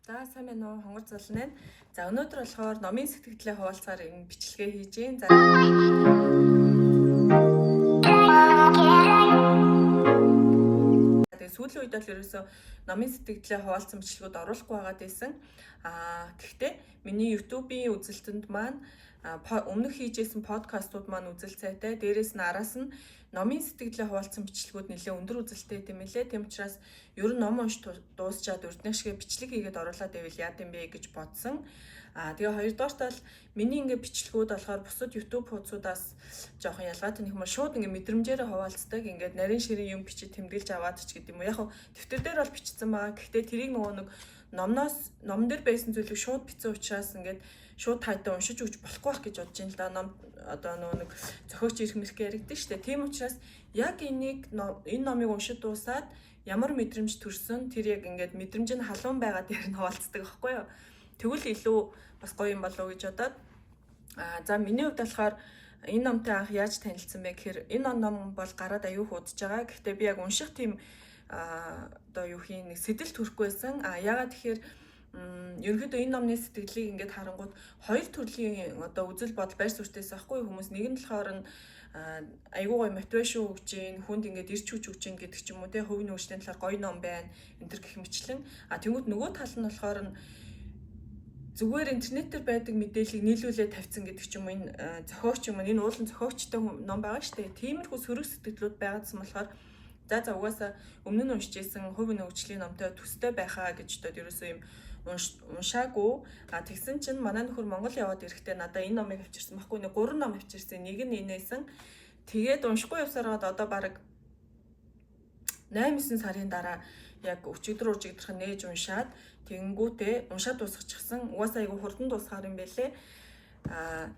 За сайн байна уу хонгор золно байна. За өнөөдөр болохоор номын сэтгэлдээ хуваалцаар энэ бичлэгээ хийж гин. За тэгээ сүүлийн үед бол ерөөсөө номын сэтгэлдээ хуваалцсан бичлэгүүд оруулахгүй байгаад байсан. Гэхдээ миний YouTube-ийн үзэлтэнд маань өмнөх хийжсэн подкастууд маань үзэлцээтэй. Дээрээс нь араас нь номын сэтгэлдээ хуваалцсан бичлэгүүд нэлээд өндөр үзэлттэй юм лээ. Тэм учраас ер нь ном унш дуусчаад урднах шиг бичлэг хийгээд оруулаад байвал яа гэм бэ гэж бодсон. Тэгээ хоёрдугаарт бол миний ингээ бичлэгүүд болохоор бусад YouTube хуудасуудаас жоохон ялгаатай нэг юм шууд ингээ мэдрэмжээрээ хуваалцдаг. Ингээд нарийн ширийн юм бичиж тэмдэглэж аваад ч гэдэг юм уу. Яг хөө дэвтэр дээр бол бичсэн байгаа. Гэхдээ тэрийг нөгөө нэг ном дээр байсан зүйлийг шууд бичсэн учраас ингээд шууд тайтаа уншиж өгч болохгүй байх гэж бодож байна л да. Ном одоо нэг зохиогч ирэх мэрхэ яригдэн штэ. Тийм учраас яг энэ номыг уншиж дуусаад ямар мэдрэмж төрсөн тэр яг ингээд мэдрэмж нь халуун байгаа дээр нь хуваалцдаг байхгүй юу. Тэгвэл илүү бас гоё юм болов уу гэж бодоод за миний хувьд болохоор энэ номтой анх яаж танилцсан бэ гэхээр энэ ном бол гараад аюу худаж байгаа. Гэхдээ би яг унших тийм одоо юу хин нэг сэтэл төрөхгүй байсан. Ягаад тэгэхээр ерөнхийдөө энэ номны сэтгэлийг ингээд харангууд хоёр төрлийн одоо үзэл бодол байр суурьтайс ахгүй хүмүүс нэг нь болохоор айгуу гоё мотивашн өгч гин хүнд ингээд ирч хүч өгч гин гэдэг ч юм уу те хувийн хөгжлийн талаар гоё ном байна энэ төр гэх мэтлэн тэнгууд нөгөө тал нь болохоор зүгээр интернетээр байдаг мэдээллийг нийлүүлээд тавьсан гэдэг ч юм уу энэ зохиогч юм энэ уулын зохиогчтой ном байгаа штэ тиймэрхүү сөрөг сэтгэлүүд байгаадсан болохоор за угаасаа өмнө нь уншиж исэн хувийн хөгжлийн номтой төстэй байхаа гэж бодоод ерөөсөө юм уншаагүй тэгсэн чинь манай нөхөр Монгол яваад ирэхдээ надаа энэ номыг авчирсан байхгүй нэг 3 ном авчирсан нэг нь энэсэн тэгээд уншихгүй явсараад одоо баг 8-9 сарын дараа яг өчигдөр нээж уншаад тэгэнгүүтээ уншаад дуусгачихсан угаасаа айгу хурдан дуусгаар юм байлээ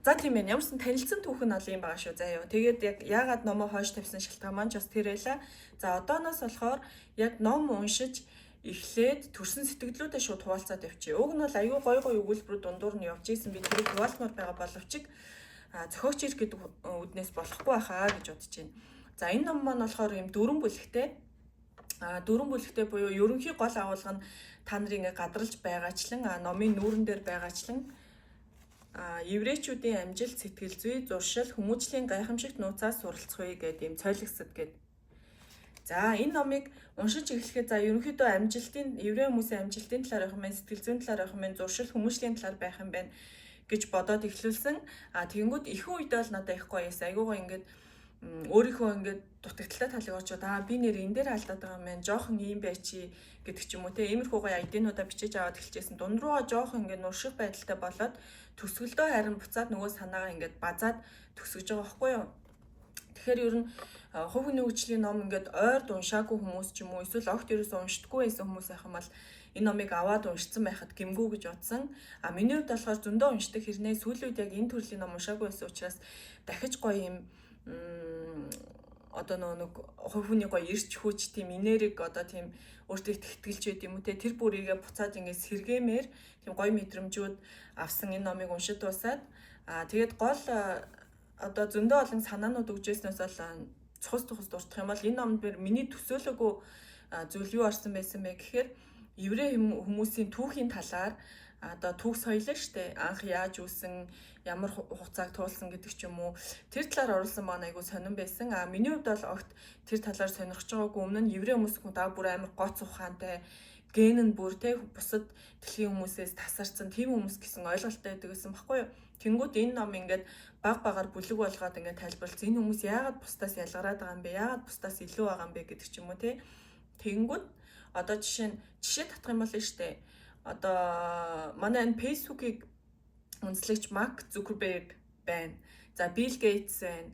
за тийм ээ ямарсан танилцсан түүхэн ол юм байгаа шүү заяа тэгээд яг яагаад номоо хойш тавьсан шалтгаан маань ч бас тэр байлаа за одооноос болохоор яг ном уншиж эхлээд төрсэн сэтгэлдүүдээ шууд хуваалцаад явчих. Уг нь бол аюу гой өгүүлбэрүүд дундуур нь явж исэн би тэрийг хуваалцмаар байгаа боловч зохиогч ирэх гэдэг үднээс болохгүй байхаа гэж бодож байна. За энэ ном маань болохоор юм дөрвөн бүлэгтэй. Дөрвөн бүлэгтэй буюу ерөнхий гол агуулга нь та нарын ингээ гадралж байгаачлан номын нүүрэн дээр байгаачлан еврейчүүдийн амжилт сэтгэл зүй зуршил хүмүүжлийн гайхамшигт нууцаас суралцъя гэдэг юм цойлогсод гэдэг. За энэ номыг уншиж эхлэхэд ерөнхийдөө еврей хүмүүсийн амжилтын талаар байх юм байна, сэтгэл зүйн талаар байх юм байна, зуршил хүмүүжлийн талаар байх юм байна гэж бодоод эхлүүлсэн. Тэгэнгүүт их үед бол надад их гоё эс айгуугаа ингээд өөрийнхөө ингээд дутагдaltaй талыг очоод би нэр энэ дээр алдаад байгаа юм байна, жоохон ийм байчи гэдэг ч юм уу те. Иймэрхүү гоё айдинуудаа бичиж аваад эхэлчихсэн. Дунд руугаа жоохон ингээд нурших байдалтай болоод төсгөлдөө харин буцаад нөгөө санаагаа ингээд базаад төсөж байгаа байхгүй юу? Тэгэхээр ер нь хувийн хөгжлийн ном ингээд ойрд уншаагүй хүмүүс ч юм уу эсвэл огт ерөөсөө уншдаггүй байсан хүмүүс байх юм бол энэ номыг аваад уншсан байхад гэмгүй гэж бодсон. Миний хувьд болохоор зөндөө уншдаг хэрнээ сүүлийн үед яг энэ төрлийн ном уншаагүй байсан учраас дахиж гоё юм одоо нэг хувийн гоё ирч хүч тийм энерги одоо тийм өөртөө ихтгэлж байд юм уу те тэр бүрийгээ буцаад ингээд сэргэмээр тийм гоё мэдрэмжүүд авсан энэ номыг уншид дуусаад тэгээд гол одоо зөндөө олон санаанууд өгжсэнээс бол цус дуртах юм бол энэ номд миний төсөөлөөгүй зүйл юу орсон байсан бэ гэхээр еврей хүмүүсийн түүхийн талаар одоо түүх соёлоо штэ анх яаж үүсэн ямар хугацааг туулсан гэдэг ч юм уу тэр талаар оруулсан маань айгу сонирн байсан. Миний хувьд бол огт тэр талаар сонирхож байгаагүй өмнө нь еврей хүмүүс бүр амар гоц ухаантай ген нь бүр те бусад дэлхийн хүмүүсээс тасарсан тийм хүмүүс гэсэн ойлголттой байдаг гэсэн баггүй юу. Тэнгүүд энэ ном ингээд багаар бүлэг болгоод ингээд тайлбарлаж энэ хүмүүс яагаад бусдаас ялгараад байгаа юм бэ? Яагаад бусдаас илүү байгаа юм бэ гэдэг ч юм уу те. Тэнгүүд одоо жишээ татах юм бол штэ. Одоо манай энэ Facebook-ийг үндэслэгч Марк Зукерберг байна. За Билл Гейтс байна.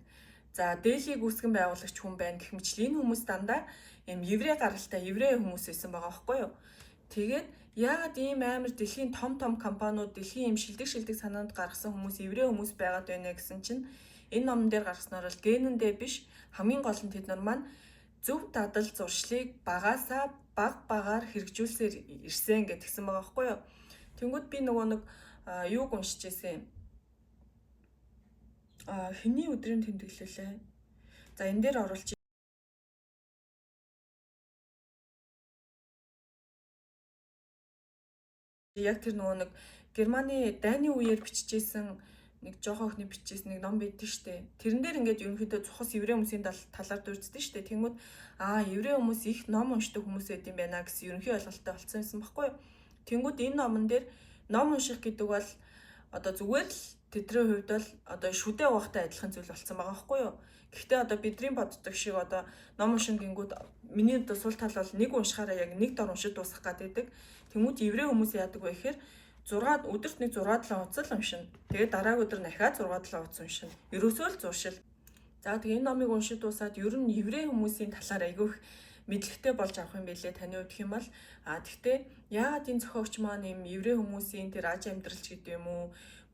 За Дэлийг үүсгэн байгуулагч хүн байна гэх мэт энэ хүмүүс дандаа юм еврей гаралтай еврей хүмүүс байсан байгаа байхгүй юу? Тэгээд яагаад ийм амар дэлхийн том компаниуд дэлхийн ийм шилдэг санаанд гаргасан хүмүүс еврей хүмүүс байгаад байна гэсэн чинь энэ номон дээр гаргаснаар бол генэндээ биш хамгийн гол нь тэд нар маань зөв дадал зуршлыг багаасаа багаар хэрэгжүүлсээр ирсэн гэдгсэн байгаа байхгүй юу. Тэнгүүд би нөгөө нэг юуг уншиж ирсэн юм. Хэний өдрийн тэмдэглэлээ. За энэ дээр оруулж Яг тэр нөгөө нэг Германы дайны үеэр бичижсэн нэг жоохон охины бичижсэн нэг ном байдсан шүү дээ. Тэрэн дээр ингээд ерөнхийдөө цухас еврей хүмүүсийн талаар дурдсан шүү дээ. Тэнгүүд еврей хүмүүс их ном уншдаг хүмүүс байд юм байна гэсэн ерөнхий ойлголттой болсон юмсан баггүй юу? Тэнгүүд энэ номон дээр ном унших гэдэг бол одоо зүгээр л тэдний хувьд бол одоо шүдэ угаахтай адилхан зүйл болсон байгаа байхгүй юу? Гэхдээ одоо бидний боддог шиг одоо ном уншин гингүүд миний одоо сул тал бол нэг уншихаараа яг нэг дор уншиж дуусгах гэдэг. Тэнгүүд еврей хүмүүс яадаг вэ гэхээр 6 өдөрт нэг 6-7 хуудас л уншина. Тэгээд дараагийн өдөр дахиад 6-7 хуудас уншина. Ерөөсөө л зуршил. За тэгээ энэ номыг уншиж дуусаад ер нь еврей хүмүүсийн талаар айгүйх мэдлэгтэй болж авах юм байлээ таны хувьд гэх юм бол тэгтээ яагаад энэ зохиогч маань юм еврей хүмүүсийн тэр аж амьдралч гэдэг юм уу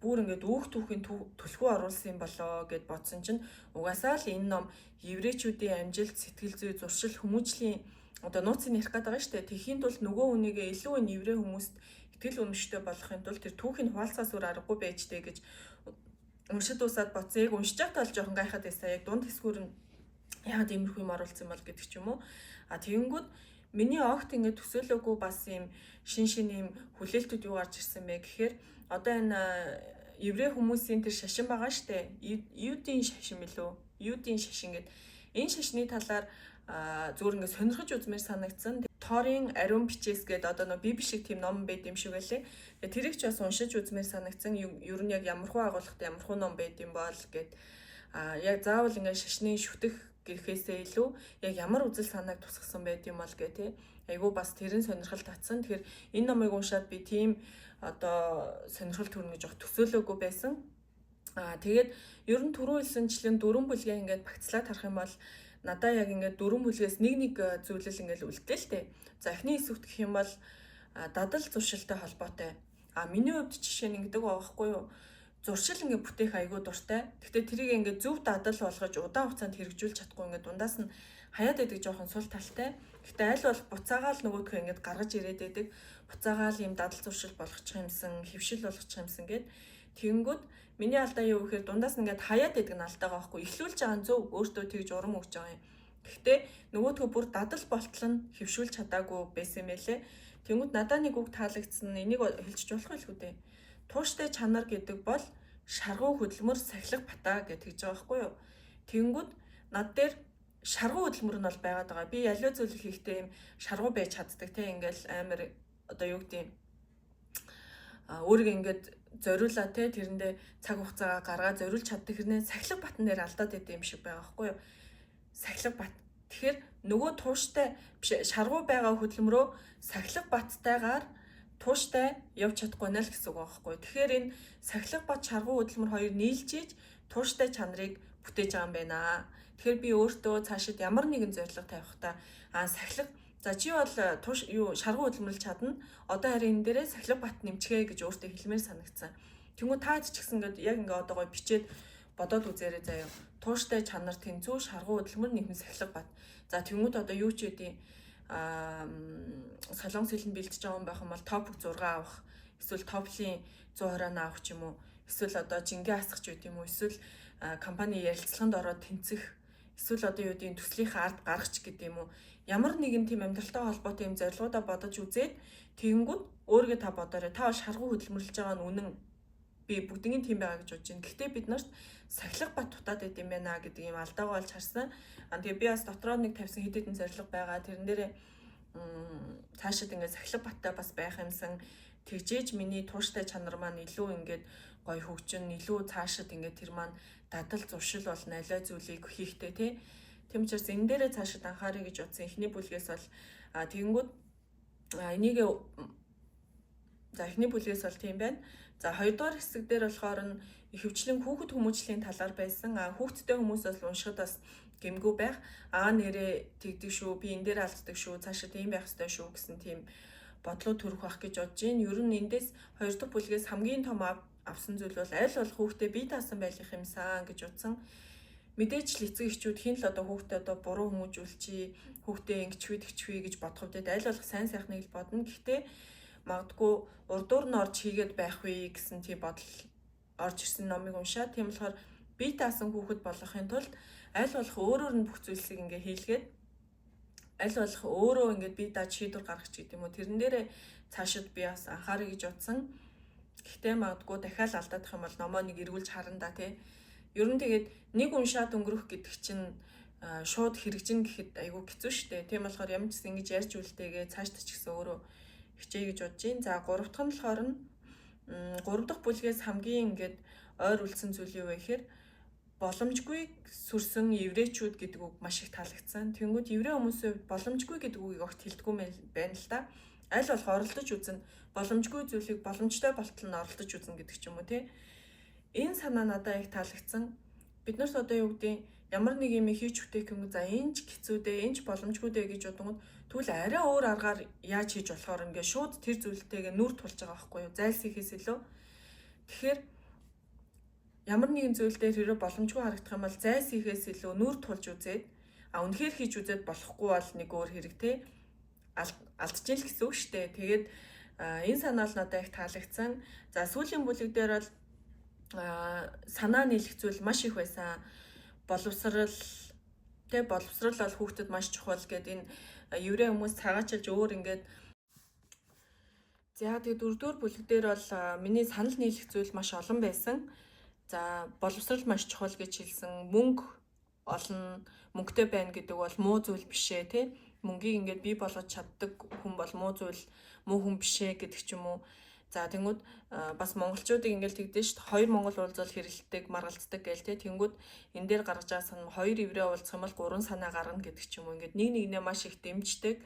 бүр ингээд үүх түүхийн түлхүү оруулсан юм болоо гэд бодсон чинь угаасаа л энэ ном еврейчүүдийн амжилт, сэтгэл зүй, зуршил, хүмүүжлийн одоо нууцыг ярих гэдэг байгаа шүү дээ. Тэхийн тулд нөгөө хүнийгээ илүү энэ еврей хүмүүст итгэл үнэмштэй болохын тулд тэр түүхийн хуваалцаас өөр аргагүй байжтэй гэж уншид дуусаад бодсон. Яг уншиж байхдаа л жоохон гайхаад байсан. Яг дунд хэсгүүр нь яагаад иймэрхүү юм оруулсан бол гэдэг ч юм уу. Тэгэнгүүт миний огт ингээд төсөөлөөгүй бас юм шин юм хүлээлтүүд юу гарч ирсэн бэ гэхээр одоо энэ еврей хүмүүсийн тэр шашин байгаа штэ. Юудын шашин мэлүү? Юудын шашин гэд энэ шашны талаар зүгээр ингээд сонирхож үзмээр санагдсан. Торын ариун бичээс гэдэг одоо нэг биби шиг тийм ном байд юм шиг байлээ. Тэрийг ч бас уншиж үзмээр санагдсан. Ер нь яг ямархуу агуулгатай ямархуу ном байд юм бол гэд яг заавал ингээд шашны шүтэх гэхээсээ илүү яг ямар үзэл санааг тусгасан байд юм бол гэх тий. Айгу бас тэрэн сонирхол татсан. Тэгэхээр энэ номыг уншаад би тийм одоо сонирхол төрнө гэж төсөөлөөгүй байсан. Тэгээд ер нь түрүү хэлсэнчлэн дөрвөн бүлгээ ингээд багцлаад харах юм бол надаа яг ингээд дөрвөн бүлгээс нэг зүйлэл ингээд үлдээ л дээ. За эхний хэсэгт гэх юм бол дадал зуршилтай холбоотой. Миний хувьд жишээ нь ингэдэг байгаа байхгүй юу? Зуршил ингээд бүтээх айгүй дуртай. Гэхдээ тэрийг ингээд зөв дадал болгож удаан хугацаанд хэрэгжүүлж чадахгүй ингээд дундаас нь хаяад байдаг жоохон сул талтай. Гэхдээ аль болох буцаагаал нөгөөдхөө ингээд гаргаж ирээд байдаг. Буцаагаал юм дадал зуршил болгочих юмсан, хөвшил болгочих юмсан гэд. Тэгэнгүүт миний алдаа юу гэхээр дундаас ингээд хаяад байдаг нь алдаа байгаа байхгүй. Эхлүүлж байгаа нь зөв өөртөө тэгж урам өгч байгаа юм. Гэхдээ нөгөөдхөө бүр дадал болтол нь хөвшүүлж чадаагүй байсан юм байлээ. Тэнгүүд надад нэг үг таалагдсан. Энийг хэлчих болох байлгүй дээ. Тууштай чанар гэдэг бол шаргуу хөдөлмөр сахилга бата гэж хэлж байгаа байхгүй юу. Тэнгүүд над дээр шаргуу хөдөлмөр нь бол байгаад байгаа. Би ялуу зүйл хийхдээ юм шаргуу байж чаддаг те ингээл амар одоо юу гэдэг юм өөрийгөө ингээд зориулаа те тэрэндээ цаг хугацаагаа гаргаад зориулж чаддаг хэрнээ сахилга батн дээр алдаад идэв юм шиг байгаа байхгүй юу. Сахилга бат. Тэгэхээр нөгөө тууштай шаргуу байгаа хөдөлмөрөө сахилга баттайгаар тууштай явж чадахгүй нэ л гэсэн үг байгаа байхгүй. Тэгэхээр энэ сахилга бат шаргуу хөдөлмөр хоёр нийлж ийж тууштай чанарыг бүтээж байгаа юм байна. Тэгэхээр би өөртөө цаашид ямар нэгэн зорилго тавих та сахилга за чи бол шаргуу хөдөлмөрлж чадна. Одоо харин энэ дээрээ сахилга бат нэмчихээ гэж өөртөө хэлмээр санагдсан. Тэнгүү таад ч гэсэн ингээд яг ингээд одоо гоё бичээд бодоод үзээрэй заяа. Тууштай чанар тэнцүү шаргуу хөдөлмөр нэмэн сахилга бат. За тэнгүүд одоо юу ч үгүй солонгос хэлэнд бэлдэж байгаа юм байх юм бол топ 6 авах эсвэл топлын 120-аа авах ч юм уу эсвэл одоо жингээ асах ч үгүй юм уу эсвэл компани ярилцлаганд ороод тэнцэх эсвэл одоо юу гэдгийг төслийнхээ ард гаргач гэдэг юм уу ямар нэгэн тийм амьдралтай холбоотой юм зорилгоудаа бодож үзээд тэгэнгүүт өөргөө та бодоорой та шаргуу хөдөлмөрлж байгаа нь үнэн би бүгднийг тийм байгаа гэж бодож байна. Гэхдээ бид нарт сахилга бат дутаад байд юм байна гэдэг юм алдаагаа олж харсан. Тэгээ би бас дотроо нэг тавьсан хэд хэдэн зорилго байгаа. Тэрэн дээрээ цаашид ингээд сахилга баттай бас байх юмсан тэгжээж миний тууштай чанар маань илүү ингээд гоё хөгжин илүү цаашид ингээд тэр маань дадал зуршил болно алай зүйлийг хийхтэй тий. Тэм учраас энэ дээрээ цаашид анхаарай гэж утсан эхний бүлгээс бол тэгэнгүүт энийг за эхний бүлгээс бол тийм байна. За хоёрдугаар хэсэг дээр болохоор нь ихэвчлэн хүүхэд хүмүүжлийн талаар байсан. Хүүхэдтэй хүмүүс бол уншихад бас гэмгүй байх. Нэрээ тэгдэг шүү. Би энэ дээр алддаг шүү. Цаашаа тийм байх ёстой шүү гэсэн тийм бодлоо төрөх байх гэж бодож байна. Ер нь эндээс хоёр дахь бүлгээс хамгийн том авсан зүйл бол аль болох хүүхдээ бие даасан байх юмсан гэж утсан. Мэдээж л эцэг эхчүүд хин л одоо хүүхдээ одоо буруу хүмүүжүүлчихье. Хүүхдээ ингэчвэ гэж бодох үед аль болох сайн сайхныг л бодно. Гэхдээ магадгүй урдуур нь орж хийгээд байх вэ гэсэн тийм бодол орж ирсэн номыг уншаад тийм болохоор бие даасан хүүхэд болгохын тулд аль болох өөрөөр нь бүх зүйлсийг ингээ хийлгээд аль болох өөрөө ингээд бие дааж шийдвэр гаргах гэдэг юм уу. Тэрэн дээрээ цаашид би бас анхаарах гэж бодсон. Гэхдээ магадгүй дахиад алдах юм бол номоо нэг эргүүлж харна да тий. Ер нь тэгээд нэг уншаад өнгөрөх гэдэг чинь шууд хэрэгжин гэхэд айгүй хэцүү шттэ. Тийм болохоор ямар ч гэсэн ингэж ярьж үлдээгээ цаашдаа ч гэсэн өөрөө хичээе гэж бодож байна. За 3 дахь нь болохоор 3 дахь бүлгээс хамгийн ингээд ойр үлдсэн зүйл юу вэ гэхээр боломжгүй сүрсэн еврейчүүд гэдэг үг маш их таалагдсан. Тэнгүүд еврей хүмүүсээ боломжгүй гэдэг үгийг огт хэлдэггүй байна л да. Аль болох оролдож үзнэ. Боломжгүй зүйлийг боломжтой болтол нь оролдож үзнэ гэдэг ч юм уу тий. Энэ санаа надад их таалагдсан. Бид нарт одоо юу гэдэг ямар нэг юм хийж бүтээх юм за энэ ч хэцүү дээ, энэ ч боломжгүй дээ гэж бодонгод тэгвэл арай өөр аргаар яаж хийж болохоор ингээд шууд тэр зүйлтэйгээ нүр тулж байгаа байхгүй юу? Зайлсхийхээс илүү. Тэгэхээр ямар нэгэн зүйл дээр хэрэг боломжгүй харагдах юм бол зайлсхийхээс илүү нүр тулж үзээд үнэхээр хийж үзээд болохгүй бол нэг өөр хэрэг те алдчихжээ л гэсэн үг шүү дээ. Тэгээд энэ санаа л надад их таалагдсан. За сүүлийн бүлэг дээр бол санаа нийлэх зүйл маш их байсан. Боловсрал бол хүүхдэд маш чухал гэдэг энэ еврей хүмүүс цагаачилж өөр ингээд за тэгээд 4-р бүлэг дээр бол миний санал нийлэх зүйл маш олон байсан. За боловсрал маш чухал гэж хэлсэн. Мөнгө олон мөнгөтэй байна гэдэг бол муу зүйл биш ээ тий. Мөнгийг ингээд бий болгож чаддаг хүн бол муу хүн биш ээ гэдэг ч юм уу. За тэнгүүд бас монголчуудыг ингээл тэгдэж шít хоёр монгол уулзал хэрэлддэг, маргалцдаг гээл те. Тэнгүүд энэ дээр гаргаж байгаа сан хоёр еврей уулзах юм бол гурван санаа гарна гэдэг ч юм уу. Ингээд нэг нэгнээ маш их дэмждэг,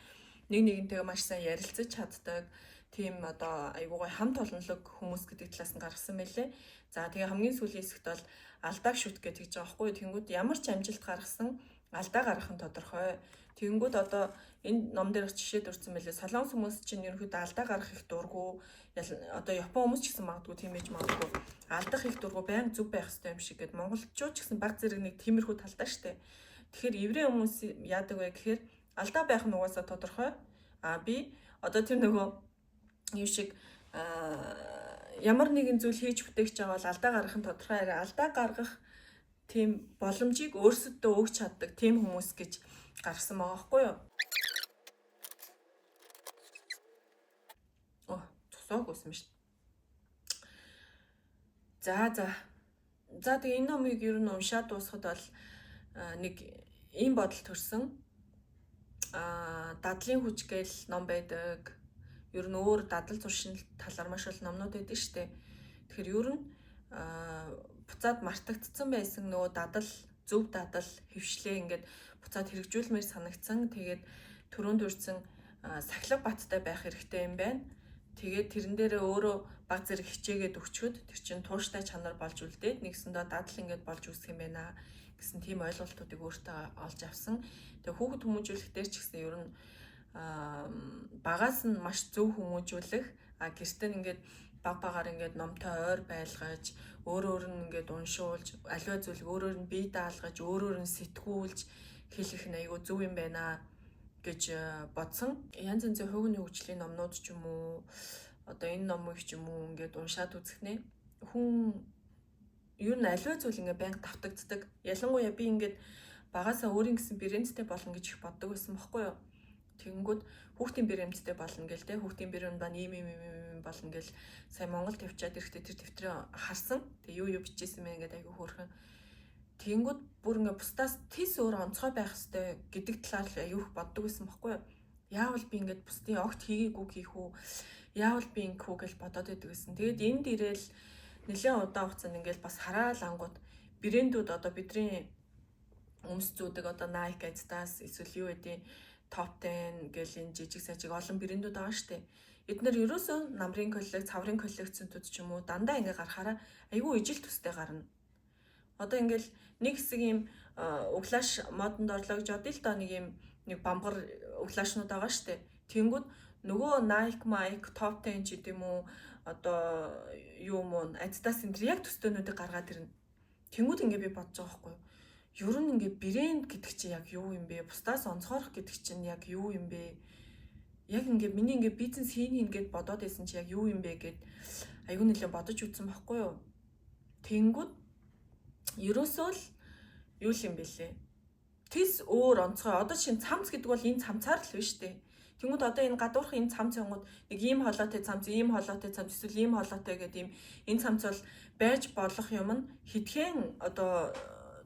нэг нэгнтэйгээ маш сайн ярилцаж чаддаг. Тийм одоо айгуугай хамт олонлог хүмүүс гэдэг талаас нь гаргасан байлээ. За тэгээ хамгийн сүүлийн хэсэгт бол алдааг шүтэх гэж хэлж байгаа байхгүй. Тэнгүүд ямар ч амжилт гаргасан алдаа гаргах нь тодорхой. Тэнгүүд одоо энэ ном дээр жишээ дурдсан байлээ. Солонгос хүмүүс чинь ерөнхийдөө алдаа гаргах их дургу. Одоо Япон хүмүүс ч гэсэн магадгүй тийм ээж магадгүй. Алдах их дургу байн зүв байх хэрэгтэй юм шиг гээд монголчууд ч гэсэн баг зэрэг нэг тиймэрхүү талдаа штэ. Тэгэхээр еврей хүмүүс яадаг вэ гэхээр алдаа байх нь угаасаа тодорхой. Би одоо тэр нөгөө юу шиг ямар нэгэн зүйл хийж бүтээх гэж байгаа бол алдаа гаргах нь тодорхой. Алдаа гаргах тийм боломжийг өөрсөдөө өгч чаддаг тийм хүмүүс гэж гаргасан байгаа байхгүй юу? Цусааг үсэн шүү дээ. За тэгээ энэ номыг ер нь уншаад дуусахад бол нэг ийм бодол төрсөн. Дадлын хүч гээл ном байдаг. Ер нь өөр дадал зуршин талаар маш их номнууд байдаг шүү дээ. Тэгэхээр ер нь буцаад мартагдсан байсан нөгөө дадал, зөв дадал, хөвшлээ ингээд буцаад хэрэгжүүлмээр санагдсан. Тэгээд түрүүнд үрсэн сахилга баттай байх хэрэгтэй юм байна. Тэгээд тэрэн дээрээ өөрөө баг зэрэг хичээгээд өчгөд тэр чинь тууштай чанар болж үлдээд нэгсэндээ дадал ингээд болж үсэх юм байна гэсэн тийм ойлголтуудыг өөртөө олж авсан. Тэгээд хүүхэд хүмүүжүүлэх дээр ч гэсэн ер нь багаас нь маш зөв хүмүүжүүлэх гэртээ ингээд багаар ингээд номтой ойр байлгаж өөрөөр нь ингээд уншуулж аливаа зүйлийг өөрөөр нь бие даалгаж өөрөөр нь сэтгүүлж хэлэх нь айгүй зөв юм байна гэж бодсон. Янз янзын хувийн хөгжлийн номнууд ч юм уу одоо энэ номыг ч юм уу ингээд уншаад үзэхнээ хүн ер нь аливаа зүйл ингээд байнга давтагддаг. Ялангуяа би ингээд багаасаа өөрийн гэсэн брэндтэй болно гэж их боддог байсан байхгүй юу? Тэгэнгүүт хүүхдийн брэндтэй болно гэл те хүүхдийн брэнд ба ийм болно гэл сая Монгол тавьчаад ирэхдээ тэр дэвтрээ харсан. Тэгээ юу бичижсэн мэн ингээд айгүй хөөрхөн. Тэгэнгүүт бүр ингээд бусдаас тис өөр онцгой байх хэрэгтэй гэдэг талаар л айгүй их боддог байсан байхгүй юу? Яавал би ингээд бусдын огт хийгээгүй хийх үү? Яавал би ингэхүү гэж бодоод байдаг гэсэн. Тэгээд энд ирээл нэлээд удаан хугацаанд ингээд бас хараал ангууд брэндүүд одоо бидний өмсцүүдэг одоо Nike, Adidas эсвэл юу гэдэг Top 10 гэл энэ жижиг сажиг олон брэндүүд байгаа штэ. Эдгээр ерөөсөө намрын коллекц, цаврын коллекцнүүд ч юм уу дандаа ингээ гарахаараа айгүй ижил төстэй гарна. Одоо ингээл нэг хэсэг юм углааш модонд орлоо гэж бодъё л доо нэг бамгар углаашнууд байгаа штэ. Тэнгүүд нөгөө Nike, Top 10 ч гэдэм үү одоо юу мөн Adidas энэ яг төстөнүүдийг гаргаад ирнэ. Тэнгүүд ингээ би бодож байгаа байхгүй юу? Ер нь ингээ брэнд гэдэг чинь яг юу юм бэ? Бусдаас онцгойрох гэдэг чинь яг юу юм бэ? Яг ингээ миний ингээ бизнес хийн гээд бодоод байсан чи яг юу юм бэ гэд аюу нэлээ бодож үзсэн байхгүй юу? Тэнгүүд ерөөсөө л юу л юм бэлээ? Тис өөр онцгой. Одоо шинэ цамц гэдэг бол энэ цамцаар л биш дээ. Тэнгүүд одоо энэ гадуурх энэ цамц янгууд нэг ийм холоотой цамц, ийм холоотой цамц, эсвэл ийм холоотой гэдэг ийм энэ цамц бол байж болох юм нь хитгэн одоо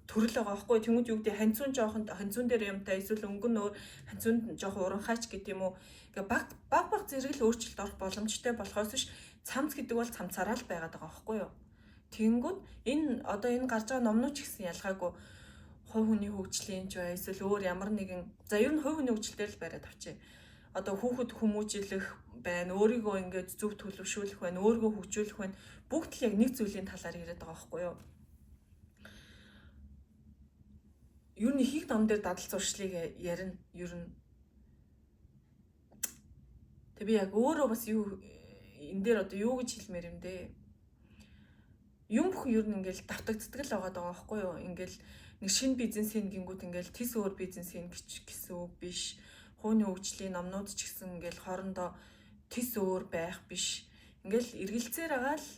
төрөл байгаа байхгүй. Тэнгүүд юу гэдэг ханцуун жоохон ханцуун дээр юмтай эсвэл өнгө нөр ханцуунд жоохон уранхаач гэдэг юм уу. Ингээ баг зэрэг л өөрчлөлт орох боломжтой болохоос биш цамц гэдэг бол цамцаараа л байгаад байгаа байхгүй юу. Тэнгүүд энэ одоо энэ гарч байгаа номнууд ч гэсэн ялгаагүй хувь хүний хөгжлийн ч бай эсвэл өөр ямар нэгэн за ер нь хувь хүний хөгжлөөр л бариад авчи. Одоо хүүхэд хүмүүжүүлэх байна, өөрийгөө ингээд зөв төлөвшүүлэх байна, өөрийгөө хөгжүүлэх байна. Бүгд л яг нэг зүйлийн талаар яриад байгаа байхгүй юу. Ер нь их ном дээр дадал зуршлыг ярина. Ер нь тэг би яг өөрөө бас юу энэ дээр одоо юу гэж хэлмээр юм дээ. Юм бүхэн ер нь ингээл давтагддаг л байгаа даа байхгүй юу. Ингээл нэг шинэ бизнесийн гингүүд ингээл тис өөр бизнесийн гэсэн үг биш. Хууны хөгжлийн номнууд ч гэсэн ингээл хоорондоо тис өөр байх биш. Ингээл эргэлзээр байгаа л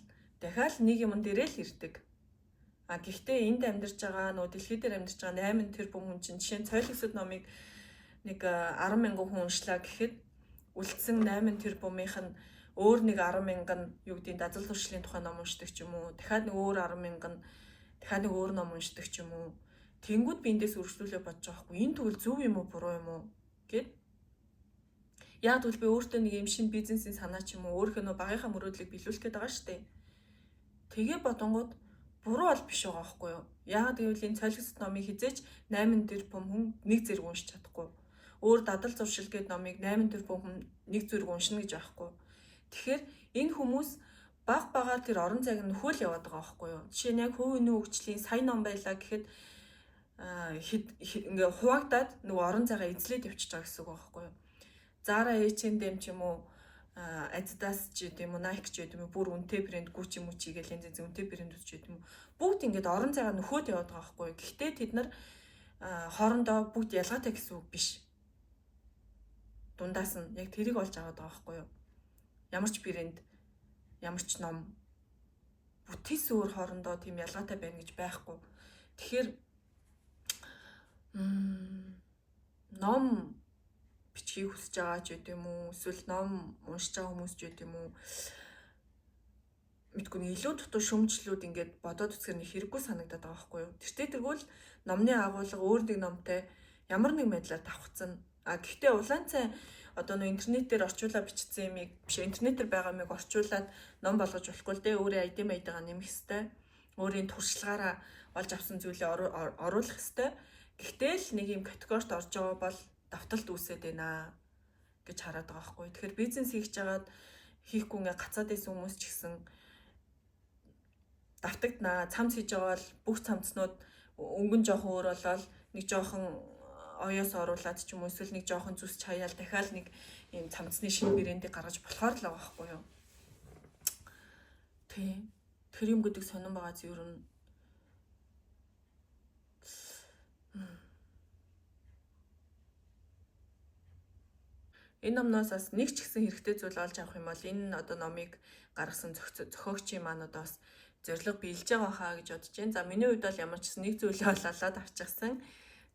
дахиад нэг юм дээрээ л ирдэг. А гэхдээ энд амьдарч байгаа нөө дэлхий дээр амьдарч байгаа 8 тэрбум хүн чинь жишээ нь Цойлогсод номыг нэг 10,000 хүн уншлаа гэхэд үлдсэн 8 тэрбумынх нь өөр нэг 10,000 нь юу гэдэг дадал зуршлын тухай ном уншдаг ч юм уу. Дахиад нэг өөр 10,000 нь дахиад нэг өөр ном уншдаг ч юм уу. Тэнгүүд би эндээс үргэлжлүүлээ бодож байгаа хгүй. Энэ тэгвэл зөв юм уу буруу юм уу гэд. Яг тэгвэл би өөртөө нэг юм шинэ бизнесийн санаа ч юм уу өөрийнхөө нөө багийнхаа мөрөөдлийг биелүүлэх гээд байгаа шүү дээ. Тэгээ бодонгууд буруу бол биш байгаа байхгүй юу? Яг гэвэл энэ Цойлогсод номыг хизээч 8 тэрбум хүн нэг зэрэг уншиж чадахгүй. Өөр дадал зуршил гэдэг номыг 8 тэрбум хүн нэг зэрэг уншина гэж байхгүй. Тэгэхээр энэ хүмүүс багаар тэр орон зайг нь нөхөөл яваад байгаа байхгүй юу? Жишээ нь яг хувийн хөгжлийн сайн ном байлаа гэхэд ингээ хуваагдаад нөгөө орон зайгаа эзлээд явчихж байгаа гэсэн үг байхгүй юу? Zara H&M ч юм уу Adidas ч гэдэм үү, Nike ч гэдэм үү, бүр үнэтэй брэнд Gucci Mucci гэх янз янзын үнэтэй брэндүүд ч гэдэм үү. Бүгд ингээд орон зайгаа нөхөөд яваад байгаа байхгүй юу? Гэхдээ тэд нар хоорондоо бүгд ялгаатай гэсэн үг биш. Дундаас нь яг тэрийг олж аваад байгаа байхгүй юу? Ямар ч брэнд, ямар ч ном бүтэс өөр хоорондоо тийм ялгаатай байна гэж байхгүй. Тэгэхээр ном бичгийг хүсэж байгаа ч гэдэм үү, эсвэл ном уншиж байгаа хүмүүс ч гэдэм үү. Мэдгүй нэг илүү дутуу шөмжлүүд ингээд бодоод үзэхэр нэг хэрэггүй санагдаад байгаа байхгүй юу? Тэгвэл номны агуулга өөр нэг номтой ямар нэг байдлаар давхцсан. А гэхдээ улаан цай одоо нөө интернетээр орчуулаад бичсэн юмыг биш интернетээр байгаа юмыг орчуулад ном болгож болохгүй л дээ. Өөрийн ID маягаа нэмэх хэвээр. Өөрийн туршлагаараа олж авсан зүйлээ оруулах хэвээр. Гэхдээ л нэг юм категорид орж байгаа бол давталт үүсээд байна гэж хараад байгаа байхгүй. Тэгэхээр бизнес хийхгүй ингээ гацаад байсан хүмүүс ч гэсэн давтагднаа. Цамц хийж байгаа бол бүх цамцнууд өнгөн жоохон өөр болол нэг жоохон оёос оруулаад ч юм уу эсвэл нэг жоохон зүс чаяал дахиад нэг юм цамцны шинэ брэндийг гаргаж болохоор л байгаа байхгүй юу. Тэр юм гэдэг сонирн байгаа зүйл ер нь энэ номноос бас нэг ч гэсэн хэрэгтэй зүйл олж авах юм бол энэ одоо номыг гаргасан зохиогчийн маань одоо бас зориг биелж байгаа хаа гэж бодож байна. За миний хувьд бол ямар ч гэсэн нэг зүйлээ олоод авчихсан.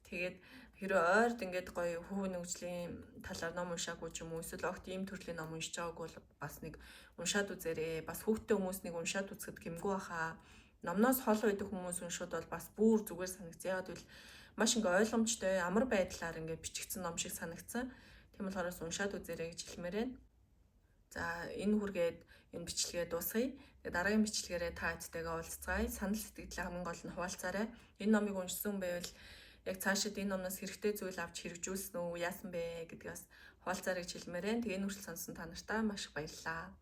Тэгээд хэрэв ойрд ингээд гоё хувийн хөгжлийн талаар ном уншаагүй ч юм уу эсвэл огт ийм төрлийн ном уншиж байгаагүй бол бас нэг уншаад үзээрэй. Бас хүүхдтэй хүмүүс нэг уншаад үзэхэд гэмгүй баха. Номноос хол байдаг хүмүүс уншууд бол бас бүр зүгээр санагц. Яг гэвэл маш ингээ ойлгомжтой амар байдлаар ингээ бичигдсэн ном шиг санагдсан. Тийм болохоор уншаад үзээрэй гэж хэлмээр байна. За энэ хүргээд энэ бичлэгээ дуусгая. Тэгээ дараагийн бичлэгээрээ та хэдтэйгээ уулзцгаая. Санал сэтгэлээ хамгийн гол нь хуваалцаарай. Энэ номыг уншсан байвал яг цаашид энэ номноос хэрэгтэй зүйл авч хэрэгжүүлсэн үү, яасан бэ гэдгээс хуваалцаарай гэж хэлмээр байна. Тэгээ энэ хүртэл сонсон та нартай маш их баярлалаа.